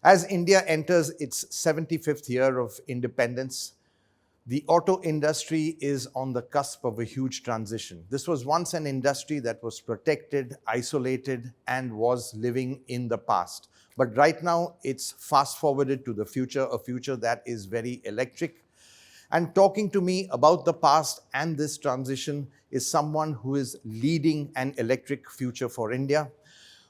As India enters its 75th year of independence, the auto industry is on the cusp of a huge transition. This was once an industry that was protected, isolated, and was living in the past. But right now, it's fast forwarded to the future, a future that is very electric. And talking to me about the past and this transition is someone who is leading an electric future for India.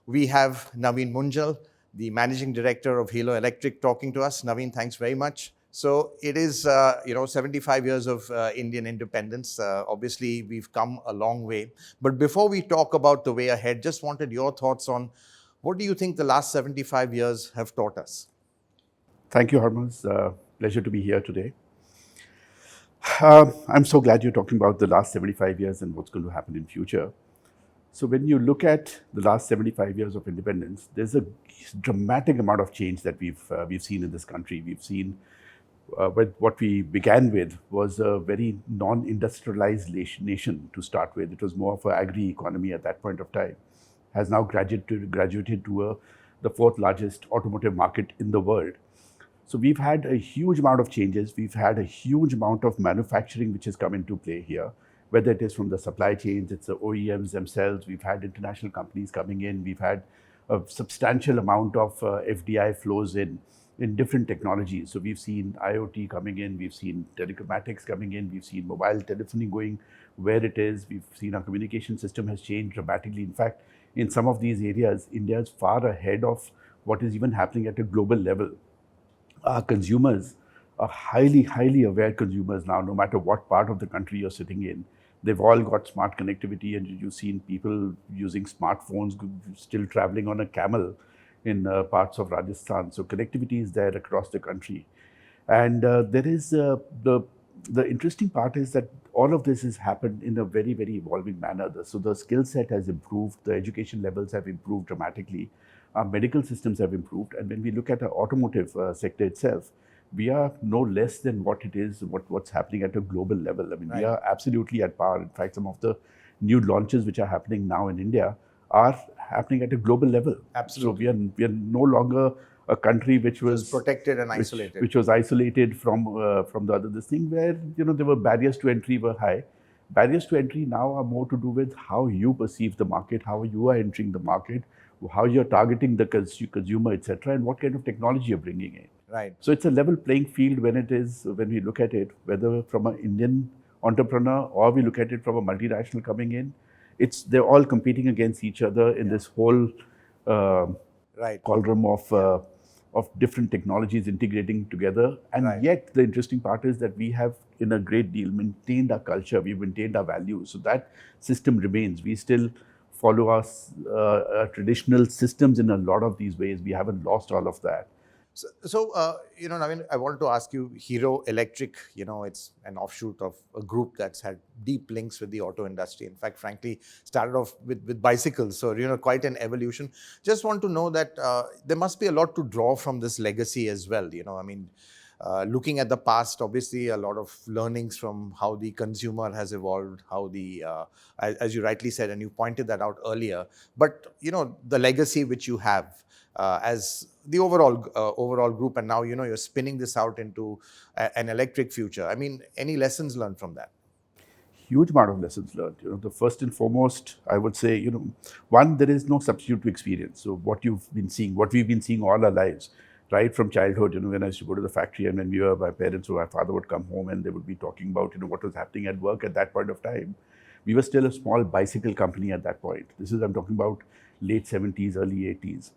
We have Naveen Munjal, the managing director of Halo Electric, talking to us. Naveen, thanks very much. So it is, 75 years of Indian independence. Obviously, we've come a long way. But before we talk about the way ahead, just wanted your thoughts on what do you think the last 75 years have taught us? Thank you, Hormazd. Pleasure to be here today. I'm so glad you're talking about the last 75 years and what's going to happen in future. So when you look at the last 75 years of independence, there's a dramatic amount of change that we've seen in this country. We've seen with what we began with was a very non-industrialized nation to start with. It was more of an agri-economy at that point of time. Has now graduated to the fourth largest automotive market in the world. So we've had a huge amount of changes. We've had a huge amount of manufacturing which has come into play here, whether it is from the supply chains, it's the OEMs themselves. We've had international companies coming in. We've had a substantial amount of FDI flows in different technologies. So we've seen IoT coming in, we've seen telecomatics coming in, we've seen mobile telephony going where it is. We've seen our communication system has changed dramatically. In fact, in some of these areas, India is far ahead of what is even happening at a global level. Our consumers are highly aware consumers now, no matter what part of the country you're sitting in. They've all got smart connectivity, and you've seen people using smartphones, still traveling on a camel in parts of Rajasthan. So connectivity is there across the country. And there is the interesting part is that all of this has happened in a very evolving manner. So the skill set has improved, the education levels have improved dramatically, our medical systems have improved. And when we look at the automotive sector itself, we are no less than what it is, what's happening at a global level. I mean, right. We are absolutely at par. In fact, some of the new launches which are happening now in India are happening at a global level. Absolutely. So we are no longer a country which was protected and isolated, which was isolated from the other this thing where there were barriers to entry were high. Barriers to entry now are more to do with how you perceive the market, how you are entering the market, how you're targeting the consumer, etc., and what kind of technology you're bringing in. Right. So it's a level playing field when we look at it, whether from an Indian entrepreneur or we look at it from a multinational coming in. They're all competing against each other in this whole cauldron of different technologies integrating together. And yet the interesting part is that we have, in a great deal, maintained our culture, we've maintained our values. So that system remains. We still follow our traditional systems in a lot of these ways. We haven't lost all of that. So, Naveen, I wanted to ask you, Hero Electric, it's an offshoot of a group that's had deep links with the auto industry. In fact, frankly, started off with bicycles. So, quite an evolution. Just want to know that there must be a lot to draw from this legacy as well. Looking at the past, obviously, a lot of learnings from how the consumer has evolved, how as you rightly said, and you pointed that out earlier. But, the legacy which you have as the overall group, and now you're spinning this out into an electric future. I mean, any lessons learned from that? Huge amount of lessons learned. The first and foremost, I would say, one, there is no substitute to experience. So what we've been seeing all our lives, right from childhood. When I used to go to the factory, and when my parents or my father would come home, and they would be talking about what was happening at work at that point of time. We were still a small bicycle company at that point. I'm talking about late 70s, early 80s.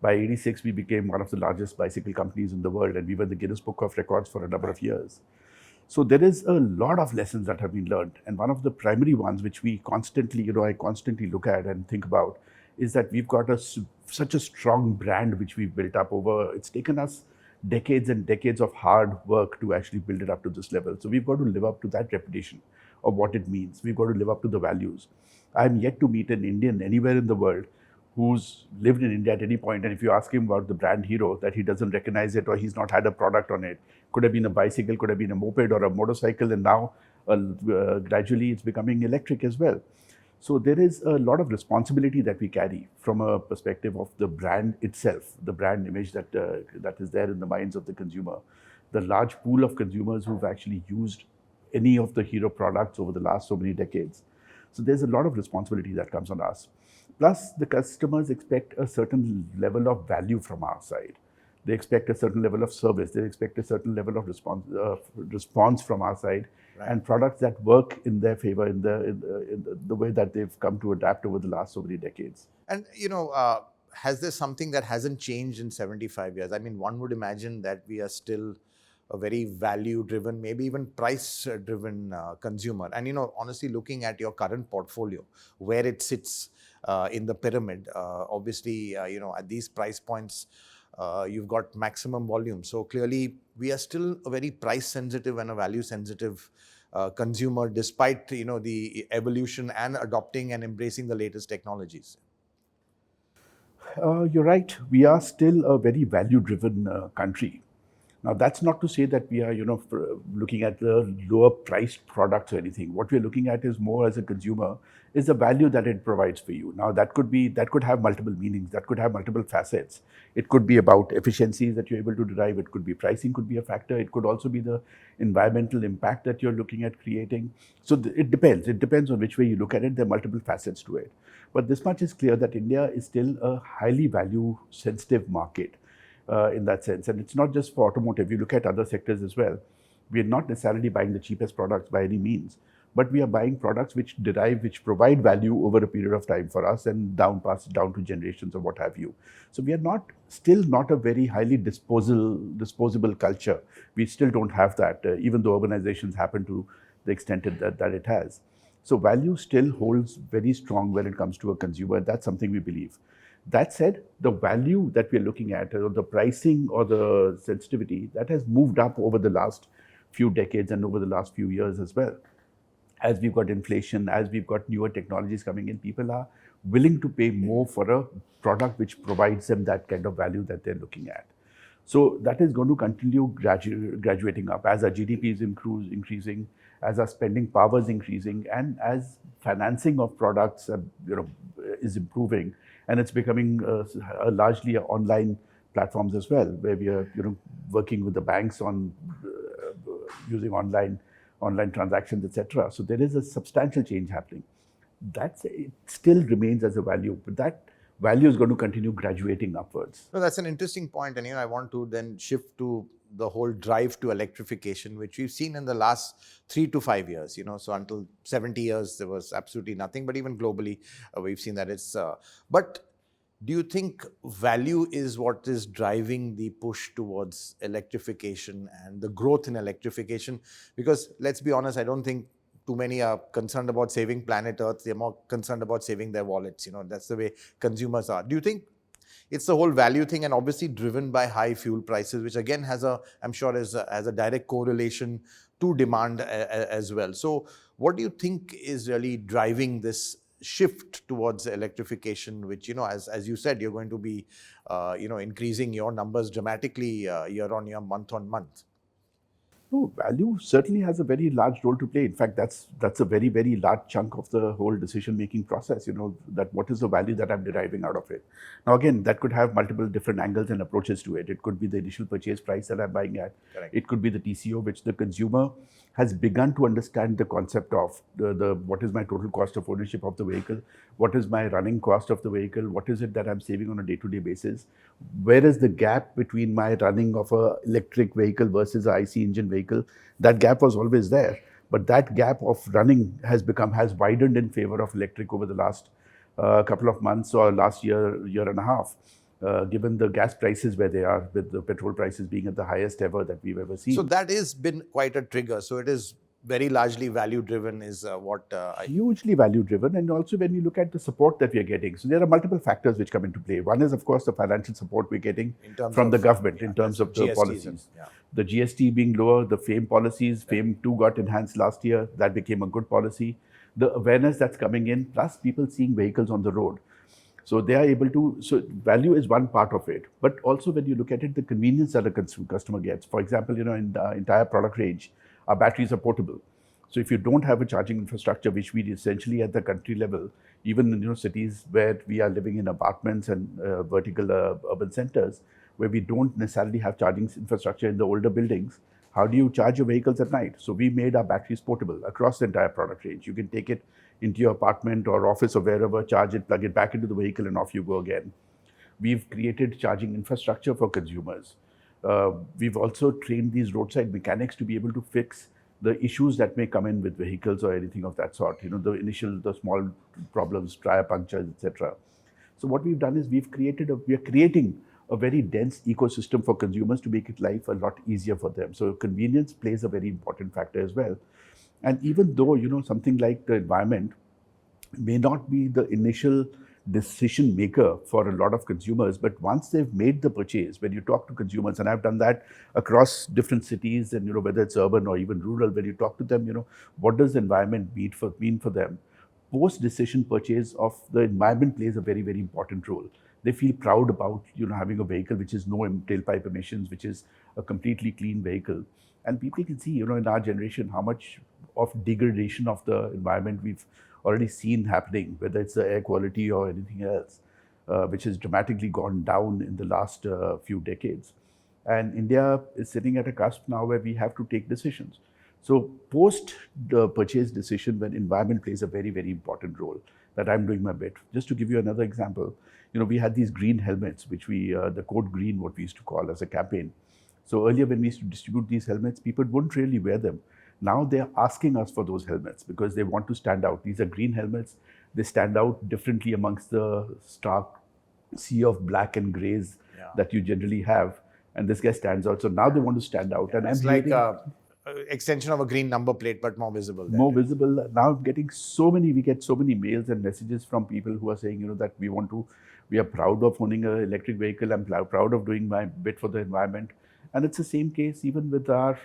By 86, we became one of the largest bicycle companies in the world, and we were in the Guinness Book of Records for a number of years. So there is a lot of lessons that have been learned. And one of the primary ones which we constantly, I constantly look at and think about is that we've got such a strong brand which we've built up over. It's taken us decades and decades of hard work to actually build it up to this level. So we've got to live up to that reputation of what it means. We've got to live up to the values. I'm yet to meet an Indian anywhere in the world who's lived in India at any point, and if you ask him about the brand Hero, that he doesn't recognize it or he's not had a product on it. Could have been a bicycle, could have been a moped or a motorcycle, and now gradually it's becoming electric as well. So there is a lot of responsibility that we carry from a perspective of the brand itself, the brand image that is there in the minds of the consumer, the large pool of consumers who've actually used any of the hero products over the last so many decades. So there's a lot of responsibility that comes on us. Plus, the customers expect a certain level of value from our side. They expect a certain level of service. They expect a certain level of response from our side, right, and products that work in their favor in the way that they've come to adapt over the last so many decades. And, has there something that hasn't changed in 75 years? I mean, one would imagine that we are still a very value-driven, maybe even price-driven consumer. And, honestly, looking at your current portfolio, where it sits in the pyramid, obviously, at these price points, you've got maximum volume. So clearly, we are still a very price-sensitive and a value-sensitive consumer, despite, the evolution and adopting and embracing the latest technologies. You're right. We are still a very value-driven country. Now, that's not to say that we are, looking at the lower priced products or anything. What we're looking at is more as a consumer is the value that it provides for you. Now, that could have multiple meanings. That could have multiple facets. It could be about efficiencies that you're able to derive. It could be pricing, could be a factor. It could also be the environmental impact that you're looking at creating. So it depends. It depends on which way you look at it. There are multiple facets to it. But this much is clear that India is still a highly value sensitive market. In that sense. And it's not just for automotive. You look at other sectors as well. We are not necessarily buying the cheapest products by any means, but we are buying products which provide value over a period of time for us and passed down to generations or what have you. So we are still not a very highly disposable culture. We still don't have that, even though urbanizations happen to the extent that it has. So value still holds very strong when it comes to a consumer. That's something we believe. That said, the value that we're looking at, or the pricing or the sensitivity, that has moved up over the last few decades and over the last few years as well. As we've got inflation, as we've got newer technologies coming in, people are willing to pay more for a product which provides them that kind of value that they're looking at. So that is going to continue graduating up as our GDP is increasing, as our spending power is increasing, and as financing of products is improving. And it's becoming largely online platforms as well, where we are working with the banks on using online transactions, etc. So there is a substantial change happening. It still remains as a value, but that value is going to continue graduating upwards. No, that's an interesting point, and I want to then shift to the whole drive to electrification, which we've seen in the last 3 to 5 years. So until 70 years, there was absolutely nothing, but even globally, we've seen that it's. But do you think value is what is driving the push towards electrification and the growth in electrification? Because let's be honest, I don't think too many are concerned about saving planet Earth. They're more concerned about saving their wallets. That's the way consumers are. Do you think it's the whole value thing, and obviously driven by high fuel prices, which again has a direct correlation to demand as well. So what do you think is really driving this shift towards electrification, which, as you said, you're going to be, increasing your numbers dramatically year on year, month on month? No, value certainly has a very large role to play. In fact, that's a very, very large chunk of the whole decision-making process, that what is the value that I'm deriving out of it. Now, again, that could have multiple different angles and approaches to it. It could be the initial purchase price that I'm buying at. Correct. It could be the TCO, which the consumer has begun to understand the concept of what is my total cost of ownership of the vehicle, what is my running cost of the vehicle, what is it that I'm saving on a day-to-day basis, where is the gap between my running of an electric vehicle versus an IC engine vehicle. That gap was always there, but that gap of running has widened in favor of electric over the last couple of months or last year and a half. Given the gas prices where they are, with the petrol prices being at the highest ever that we've ever seen. So that has been quite a trigger. So it is very largely value driven is what hugely value driven. And also when you look at the support that we are getting, so there are multiple factors which come into play. One is, of course, the financial support we're getting from the government in terms of the GSTs policies. The GST being lower, the FAME policies, FAME 2 got enhanced last year. That became a good policy. The awareness that's coming in, plus people seeing vehicles on the road. So they are able to, so value is one part of it. But also when you look at it, the convenience that a customer gets. For example, in the entire product range, our batteries are portable. So if you don't have a charging infrastructure, which we essentially at the country level, even in cities where we are living in apartments and vertical urban centers, where we don't necessarily have charging infrastructure in the older buildings, how do you charge your vehicles at night? So we made our batteries portable across the entire product range. You can take it into your apartment or office or wherever, charge it, plug it back into the vehicle, and off you go again. We've created charging infrastructure for consumers. We've also trained these roadside mechanics to be able to fix the issues that may come in with vehicles or anything of that sort. The small problems, tire punctures, etc. So what we've done is we are creating a very dense ecosystem for consumers to make it life a lot easier for them. So convenience plays a very important factor as well. And even though, something like the environment may not be the initial decision maker for a lot of consumers, but once they've made the purchase, when you talk to consumers, and I've done that across different cities, and whether it's urban or even rural, when you talk to them, what does the environment mean for them? Post decision purchase of the environment plays a very, very important role. They feel proud about having a vehicle which is no tailpipe emissions, which is a completely clean vehicle. And people can see, in our generation, how much of degradation of the environment we've already seen happening, whether it's the air quality or anything else, which has dramatically gone down in the last few decades. And India is sitting at a cusp now where we have to take decisions. So post the purchase decision, when environment plays a very, very important role, that I'm doing my bit. Just to give you another example, we had these green helmets, which the code green, what we used to call as a campaign. So earlier when we used to distribute these helmets, people wouldn't really wear them. Now they're asking us for those helmets because they want to stand out. These are green helmets. They stand out differently amongst the stark sea of black and grays that you generally have. And this guy stands out. So now they want to stand out. And it's like extension of a green number plate, but more visible. More visible. Now I'm getting we get so many mails and messages from people who are saying, that we are proud of owning an electric vehicle. I'm proud of doing my bit for the environment. And it's the same case even with our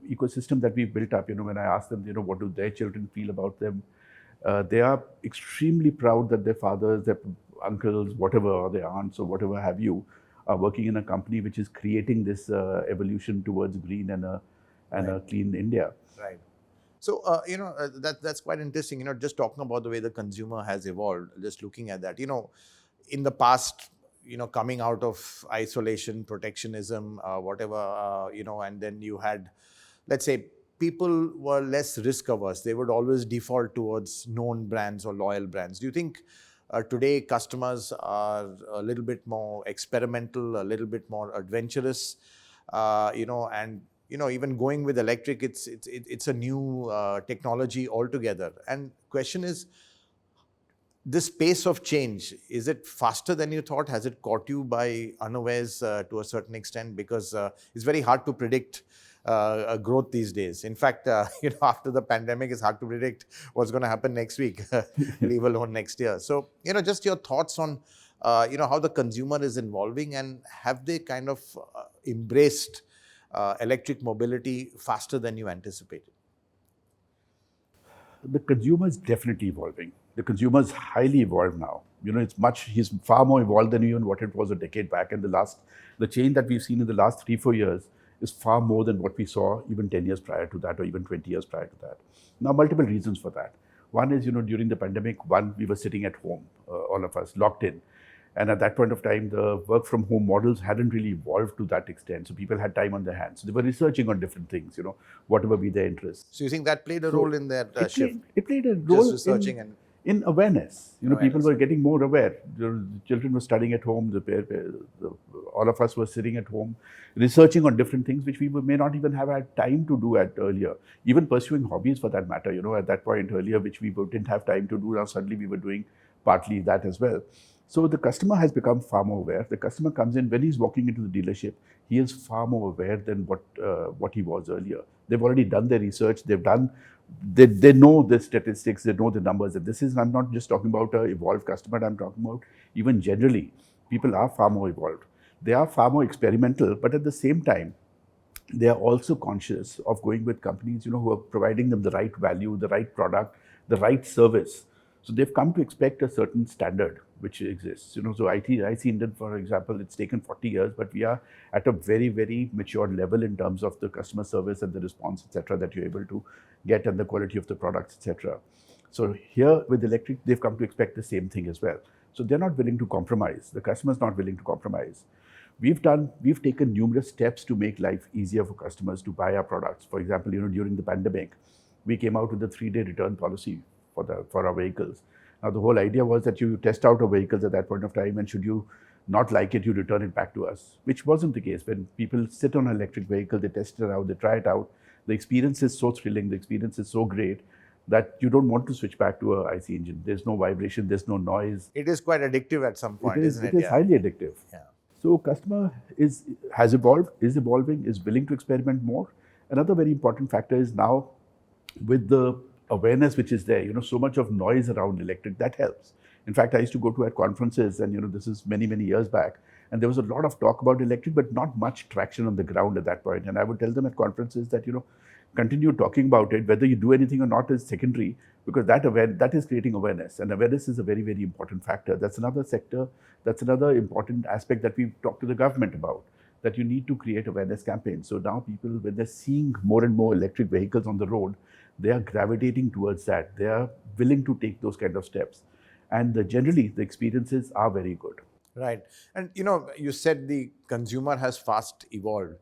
ecosystem that we've built up. When I ask them, what do their children feel about them? They are extremely proud that their fathers, their uncles, whatever, or their aunts or whatever have you, are working in a company which is creating this evolution towards green and a clean India. Right. So, that's quite interesting. Just talking about the way the consumer has evolved, just looking at that, in the past, coming out of isolation, protectionism, whatever, and then you had, let's say, people were less risk averse. They would always default towards known brands or loyal brands. Do you think today customers are a little bit more experimental, a little bit more adventurous, and even going with electric, it's a new technology altogether. And question is, this pace of change, is it faster than you thought? Has it caught you by unawares to a certain extent? Because it's very hard to predict growth these days. In fact, after the pandemic, it's hard to predict what's going to happen next week, leave alone next year. So, just your thoughts on, how the consumer is evolving, and have they kind of embraced electric mobility faster than you anticipated? The consumer is definitely evolving. The consumer is highly evolved now. He's far more evolved than even what it was a decade back. And the change that we've seen in the last 3-4 years is far more than what we saw even 10 years prior to that, or even 20 years prior to that. Now, multiple reasons for that. One is, during the pandemic, we were sitting at home, all of us, locked in. And at that point of time, the work from home models hadn't really evolved to that extent. So people had time on their hands. So they were researching on different things, whatever be their interests. So you think that played a role in that shift? It played a role just researching in awareness. People were getting more aware. The children were studying at home. All of us were sitting at home, researching on different things which we may not even have had time to do earlier. Even pursuing hobbies, for that matter. At that point earlier, which we didn't have time to do. Now suddenly we were doing partly that as well. So the customer has become far more aware. The customer comes in, when he's walking into the dealership, he is far more aware than what he was earlier. They've already done their research. They know the statistics. They know the numbers. And I'm not just talking about an evolved customer. I'm talking about even generally, people are far more evolved. They are far more experimental, but at the same time, they are also conscious of going with companies, who are providing them the right value, the right product, the right service. So they've come to expect a certain standard, which exists. So IC Indian, for example, it's taken 40 years, but we are at a very, very mature level in terms of the customer service and the response, etc., that you're able to get, and the quality of the products, etc. So here with electric, they've come to expect the same thing as well. So they're not willing to compromise. The customer's not willing to compromise. We've taken numerous steps to make life easier for customers to buy our products. For example, during the pandemic, we came out with a 3-day return policy for our vehicles. Now, the whole idea was that you test out our vehicles at that point of time, and should you not like it, you return it back to us, which wasn't the case. When people sit on an electric vehicle, they test it out, they try it out. The experience is so thrilling, the experience is so great that you don't want to switch back to a IC engine. There's no vibration, there's no noise. It is quite addictive at some point, isn't it? It is highly addictive. Yeah. So customer has evolved, is evolving, is willing to experiment more. Another very important factor is now with the awareness which is there, so much of noise around electric, that helps. In fact, I used to go to at conferences, and this is many, many years back, and there was a lot of talk about electric, but not much traction on the ground at that point. And I would tell them at conferences that, continue talking about it. Whether you do anything or not is secondary, because that is creating awareness, and awareness is a very, very important factor. That's another sector, that's another important aspect that we've talked to the government about, that you need to create awareness campaigns. So now people, when they're seeing more and more electric vehicles on the road, they are gravitating towards that. They are willing to take those kind of steps. And generally, the experiences are very good. Right. And, you said the consumer has fast evolved.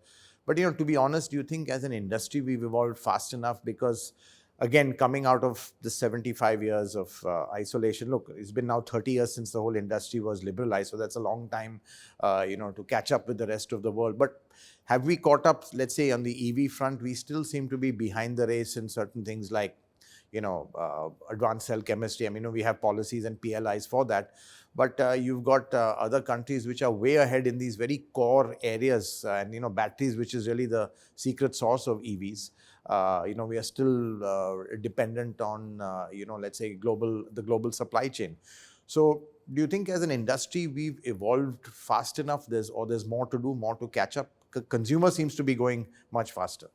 But, to be honest, do you think as an industry we've evolved fast enough? Because, again, coming out of the 75 years of isolation, look, it's been now 30 years since the whole industry was liberalized. So that's a long time, to catch up with the rest of the world. But have we caught up, let's say, on the EV front? We still seem to be behind the race in certain things like, advanced cell chemistry. I mean, we have policies and PLIs for that. But you've got other countries which are way ahead in these very core areas, and batteries, which is really the secret source of EVs. We are still dependent on let's say the global supply chain. So do you think as an industry we've evolved fast enough? There's more to do, more to catch up? Consumer seems to be going much faster.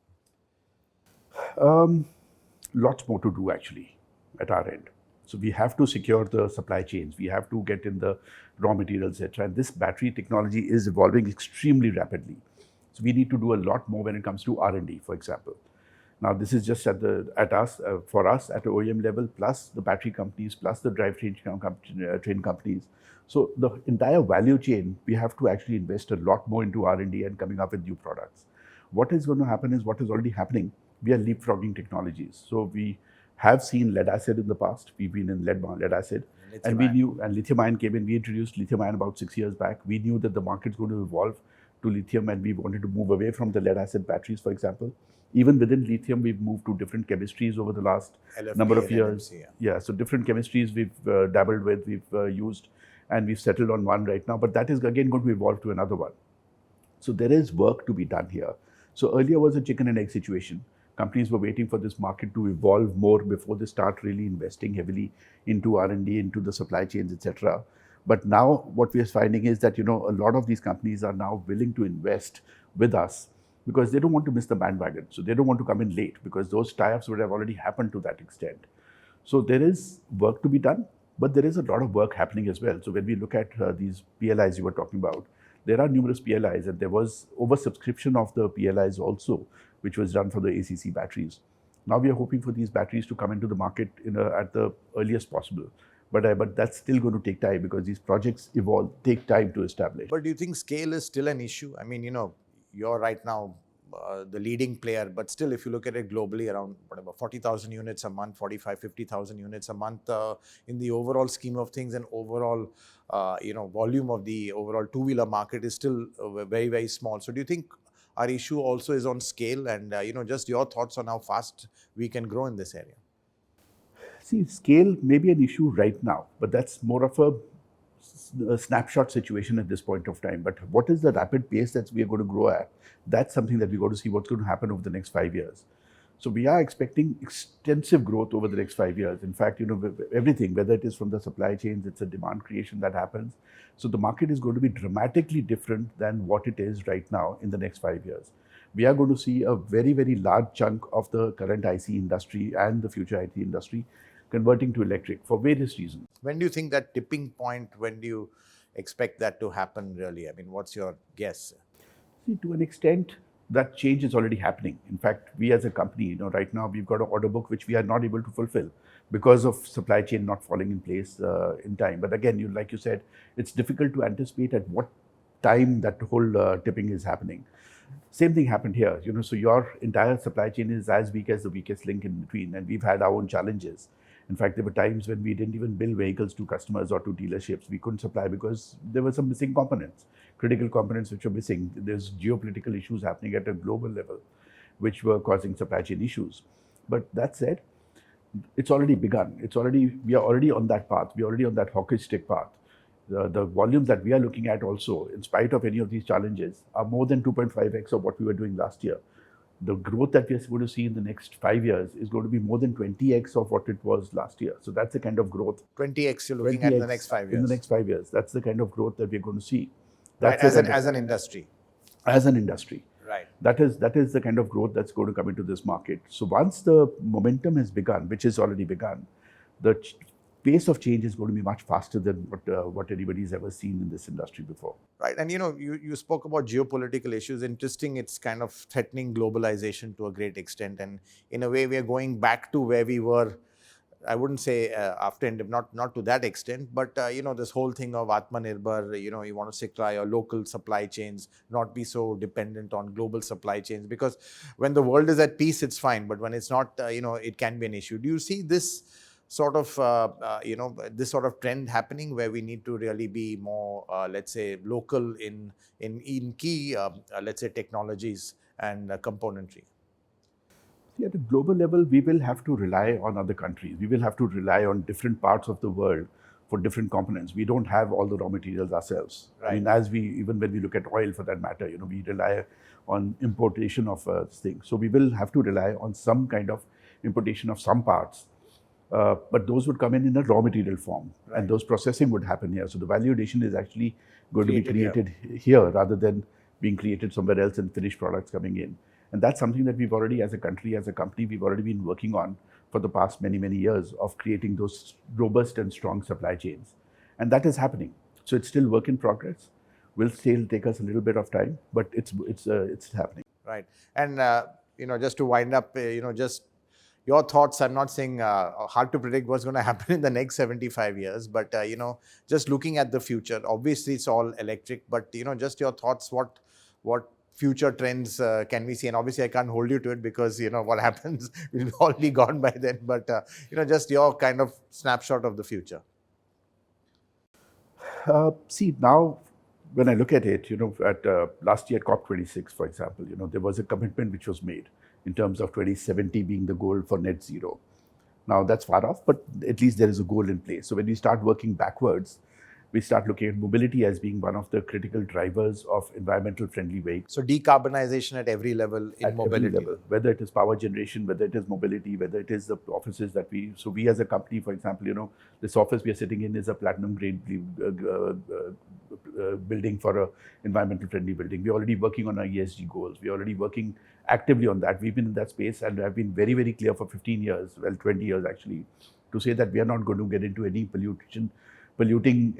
Lots more to do actually at our end. So we have to secure the supply chains. We have to get in the raw materials, etc. And this battery technology is evolving extremely rapidly. So we need to do a lot more when it comes to R&D, for example. Now this is just for us at the OEM level, plus the battery companies, plus the drivetrain train companies. So the entire value chain, we have to actually invest a lot more into R&D and coming up with new products. What is going to happen is what is already happening. We are leapfrogging technologies. So we have seen lead acid in the past. We've been in lead acid. And we knew, and lithium ion came in. We introduced lithium ion about 6 years back. We knew that the market's going to evolve to lithium, and we wanted to move away from the lead acid batteries, for example. Even within lithium, we've moved to different chemistries over the last number of years. LFP, yeah, so different chemistries we've dabbled with, we've used, and we've settled on one right now. But that is again going to evolve to another one. So there is work to be done here. So earlier was a chicken and egg situation. Companies were waiting for this market to evolve more before they start really investing heavily into R&D, into the supply chains, etc. But now what we are finding is that, a lot of these companies are now willing to invest with us because they don't want to miss the bandwagon. So they don't want to come in late because those tie-ups would have already happened to that extent. So there is work to be done, but there is a lot of work happening as well. So when we look at these PLIs you were talking about, there are numerous PLIs, and there was oversubscription of the PLIs also, which was done for the ACC batteries. Now we are hoping for these batteries to come into the market at the earliest possible. But that's still going to take time because these projects take time to establish. But do you think scale is still an issue? I mean, you're right now the leading player, but still, if you look at it globally, around 40,000 units a month, 45, 50,000 units a month in the overall scheme of things, and overall, volume of the overall two-wheeler market is still very, very small. So do you think our issue also is on scale, and just your thoughts on how fast we can grow in this area? See, scale may be an issue right now, but that's more of a snapshot situation at this point of time. But what is the rapid pace that we are going to grow at? That's something that we're going to see what's going to happen over the next 5 years. So we are expecting extensive growth over the next 5 years. In fact, everything, whether it is from the supply chains, it's a demand creation that happens. So the market is going to be dramatically different than what it is right now in the next 5 years. We are going to see a very, very large chunk of the current IC industry and the future IT industry converting to electric for various reasons. When do you think that tipping point, when do you expect that to happen really? I mean, what's your guess? See, to an extent, that change is already happening. In fact, we as a company, right now we've got an order book which we are not able to fulfill because of supply chain not falling in place in time. But again, like you said, it's difficult to anticipate at what time that whole tipping is happening. Same thing happened here. So your entire supply chain is as weak as the weakest link in between, and we've had our own challenges. In fact, there were times when we didn't even build vehicles to customers or to dealerships. We couldn't supply because there were some missing components, critical components which were missing. There's geopolitical issues happening at a global level, which were causing supply chain issues. But that said, it's already begun. We are already on that path. We are already on that hockey stick path. The volumes that we are looking at also, in spite of any of these challenges, are more than 2.5x of what we were doing last year. The growth that we are going to see in the next 5 years is going to be more than 20x of what it was last year. So that's the kind of growth. 20x you're looking at in the next 5 years? In the next 5 years. That's the kind of growth that we're going to see. Right, as an industry? As an industry. Right. That is the kind of growth that's going to come into this market. So once the momentum has begun, which has already begun, the pace of change is going to be much faster than what anybody's ever seen in this industry before. Right. And you spoke about geopolitical issues. Interesting, it's kind of threatening globalization to a great extent. And in a way, we are going back to where we were. I wouldn't say after, not to that extent, but this whole thing of Atmanirbhar, you want to secure your local supply chains, not be so dependent on global supply chains, because when the world is at peace, it's fine. But when it's not, it can be an issue. Do you see this sort of, this sort of trend happening where we need to really be more, let's say, local in key, let's say, technologies and componentry? See, at a global level, we will have to rely on other countries. We will have to rely on different parts of the world for different components. We don't have all the raw materials ourselves. Right. I mean, even when we look at oil for that matter, we rely on importation of things. So we will have to rely on some kind of importation of some parts. But those would come in a raw material form, right, and those processing would happen here. So the value addition is actually going to be created here rather than being created somewhere else and finished products coming in. And that's something that we've already, as a country, as a company, we've already been working on for the past many, many years of creating those robust and strong supply chains. And that is happening. So it's still work in progress. Will still take us a little bit of time, but it's happening. Right. And, just to wind up, just your thoughts. I'm not saying hard to predict what's going to happen in the next 75 years, but, just looking at the future, obviously it's all electric, but, just your thoughts, what future trends can we see? And obviously I can't hold you to it because, what happens will be already gone by then, but, just your kind of snapshot of the future. See, now, when I look at it, at last year at COP26, for example, there was a commitment which was made in terms of 2070 being the goal for net zero. Now, that's far off, but at least there is a goal in place. So when we start working backwards, we start looking at mobility as being one of the critical drivers of environmental friendly vehicles. So decarbonization at every level in mobility. Every level, whether it is power generation, whether it is mobility, whether it is the offices that so we as a company, for example, this office we are sitting in is a platinum grade building for a environmental friendly building. We're already working on our ESG goals. We're already working actively on that. We've been in that space and have been very, very clear for 15 years, well, 20 years actually, to say that we are not going to get into any polluting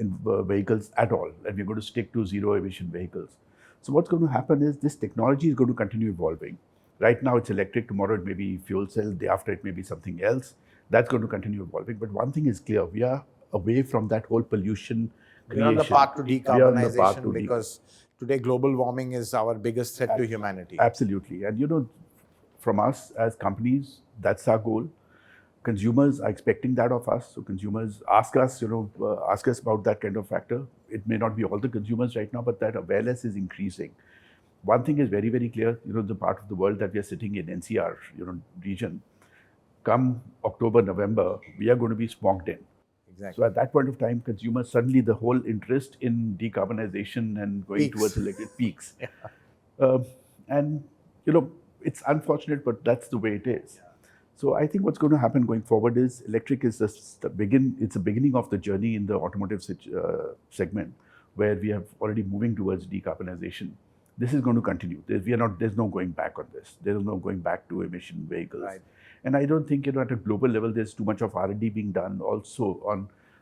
vehicles at all, and we're going to stick to zero emission vehicles. So what's going to happen is this technology is going to continue evolving. Right now it's electric, tomorrow it may be fuel cell, day after it may be something else. That's going to continue evolving. But one thing is clear, we are away from that whole pollution creation. We're on the path to decarbonization because today global warming is our biggest threat to humanity. Absolutely. And from us as companies, that's our goal. Consumers are expecting that of us. So consumers ask us about that kind of factor. It may not be all the consumers right now, but that awareness is increasing. One thing is very, very clear, the part of the world that we are sitting in, NCR, region, come October, November, we are going to be smogged in. Exactly. So at that point of time, consumers, suddenly the whole interest in decarbonization and going towards electric peaks. Yeah. And, it's unfortunate, but that's the way it is. Yeah. So I think what's going to happen going forward is electric is it's the beginning of the journey in the automotive segment, where we are already moving towards decarbonization. This is going to continue. There's no going back on this. There is no going back to emission vehicles. Right. And I don't think, at a global level, there's too much of R&D being done also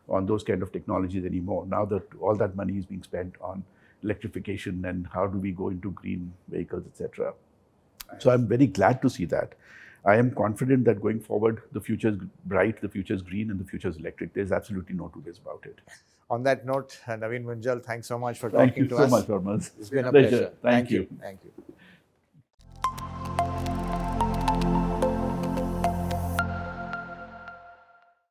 on those kind of technologies anymore. Now that all that money is being spent on electrification and how do we go into green vehicles, etc. So I'm very glad to see that. I am confident that going forward, the future is bright, the future is green, and the future is electric. There's absolutely no two ways about it. On that note, Naveen Munjal, thanks so much for Thank talking you to so us. much, Hormazd. It's been a Pleasure. pleasure. Thank you. Thank you.